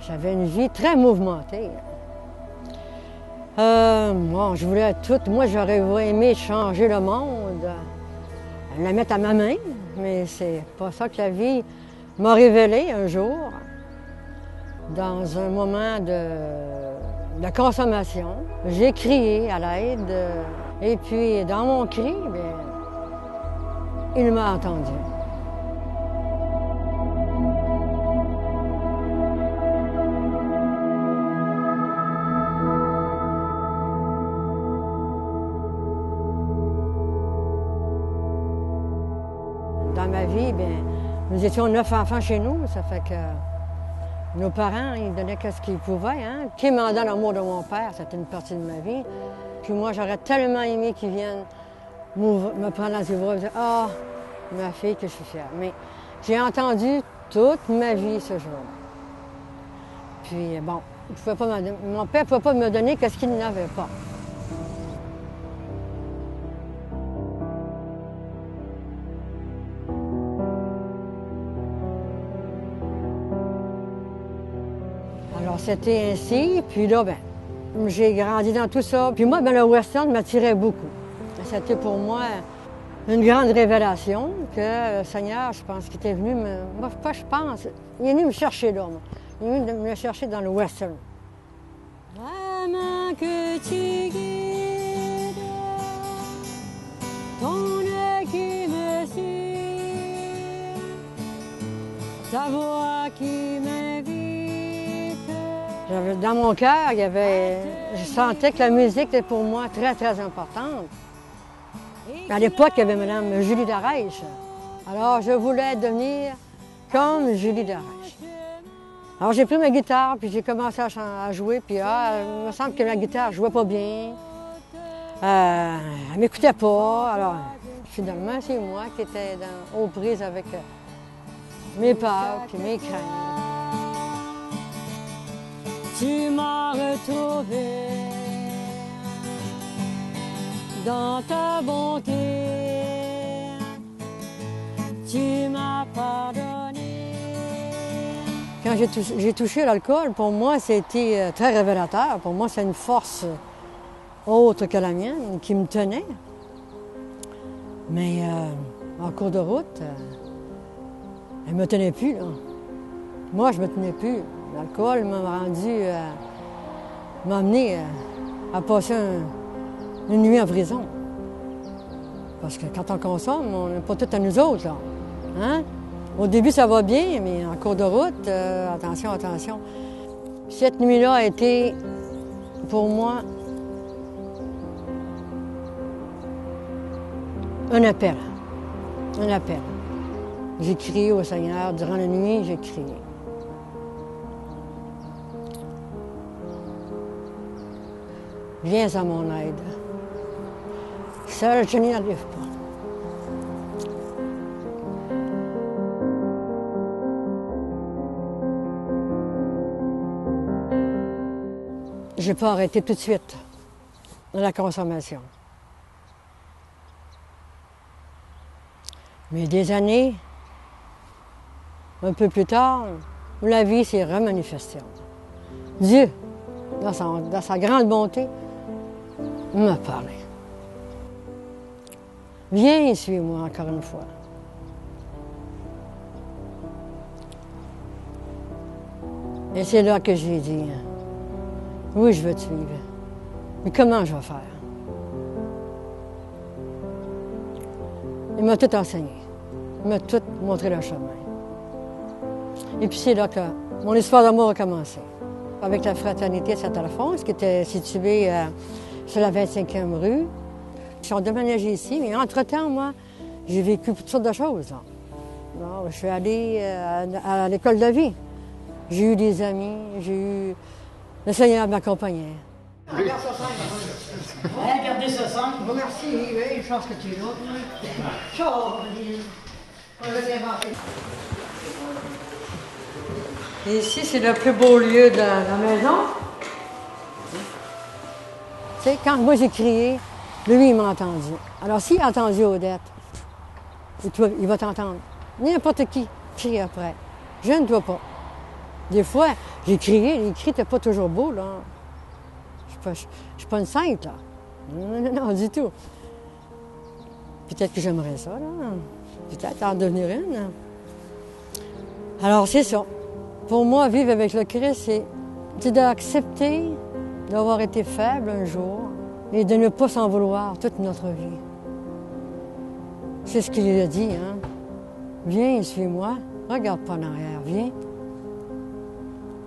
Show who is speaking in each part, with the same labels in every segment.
Speaker 1: J'avais une vie très mouvementée. Bon, je voulais tout. Moi, j'aurais aimé changer le monde, la mettre à ma main, mais c'est pas ça que la vie m'a révélé un jour, dans un moment de consommation. J'ai crié à l'aide, et puis dans mon cri, bien, il m'a entendu. Dans ma vie, bien, nous étions 9 enfants chez nous, ça fait que nos parents, ils donnaient ce qu'ils pouvaient. Hein? Qui m'en donne l'amour de mon père, c'était une partie de ma vie. Puis moi, j'aurais tellement aimé qu'ils viennent me prendre dans ses bras et dire « Ah, ma fille, que je suis fière. » Mais j'ai entendu toute ma vie ce jour-là. Puis bon, mon père ne pouvait pas me donner ce qu'il n'avait pas. Alors, c'était ainsi, puis là, ben, j'ai grandi dans tout ça. Puis moi, ben, le western m'attirait beaucoup. C'était pour moi une grande révélation que le Seigneur, je pense, qu'il était venu Moi, pas je pense, il est venu me chercher là, moi. Il est venu me chercher dans le western. Vraiment que tu guides, ton œil qui me suit, ta voix qui m'invite. Dans mon cœur, je sentais que la musique était pour moi très, très importante. À l'époque, il y avait Mme Julie Darèche. Alors, je voulais devenir comme Julie Darèche. Alors, j'ai pris ma guitare, puis j'ai commencé à jouer, puis il me semble que ma guitare ne jouait pas bien. Elle ne m'écoutait pas. Alors, finalement, c'est moi qui étais aux prises avec mes peurs et mes craintes. Tu m'as retrouvé dans ta bonté, tu m'as pardonné. Quand j'ai touché l'alcool, pour moi, c'était très révélateur. Pour moi, c'est une force autre que la mienne qui me tenait. Mais en cours de route, elle ne me tenait plus, là. Moi, je ne me tenais plus. L'alcool m'a amené à passer une nuit en prison. Parce que quand on consomme, on n'est pas tout à nous autres, là. Hein? Au début, ça va bien, mais en cours de route, attention, attention. Cette nuit-là a été, pour moi, un appel. Un appel. J'ai crié au Seigneur. Durant la nuit, j'ai crié. Viens à mon aide. Seul, je n'y arrive pas. Je n'ai pas arrêté tout de suite la consommation. Mais des années, un peu plus tard, la vie s'est remanifestée. Dieu, dans sa grande bonté, m'a parlé. Viens et suis-moi encore une fois. Et c'est là que j'ai dit, oui, je veux te suivre. Mais comment je vais faire? Il m'a tout enseigné. Il m'a tout montré le chemin. Et puis c'est là que mon histoire d'amour a commencé. Avec la fraternité Saint-Alphonse, qui était située sur la 25e rue. Ils sont déménagés ici, mais entre-temps, moi, j'ai vécu toutes sortes de choses. Là. Alors, je suis allée à l'école de vie. J'ai eu des amis, j'ai eu... Le Seigneur m'accompagnait.
Speaker 2: Regarde ça simple. Regardez ça simple.
Speaker 1: Merci, oui, une chance que tu es là. Ciao, on va t'inventer. Et ici, c'est le plus beau lieu de la maison. Tu sais, quand moi j'ai crié, lui, il m'a entendu. Alors, s'il a entendu Odette, il va t'entendre. N'importe qui crie après. Gêne-toi pas. Des fois, j'ai crié, les cris n'étaient pas toujours beaux, là. Je ne suis pas une sainte, là. Non, du tout. Peut-être que j'aimerais ça, là. Peut-être en devenir une. Alors, c'est ça. Pour moi, vivre avec le Christ, c'est d'accepter d'avoir été faible un jour et de ne pas s'en vouloir toute notre vie. C'est ce qu'il a dit, hein. Viens, suis-moi. Regarde pas en arrière. Viens.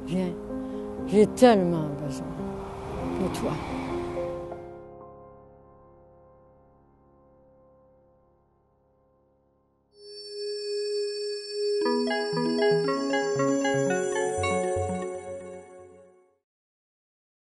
Speaker 1: Viens. J'ai tellement besoin de toi.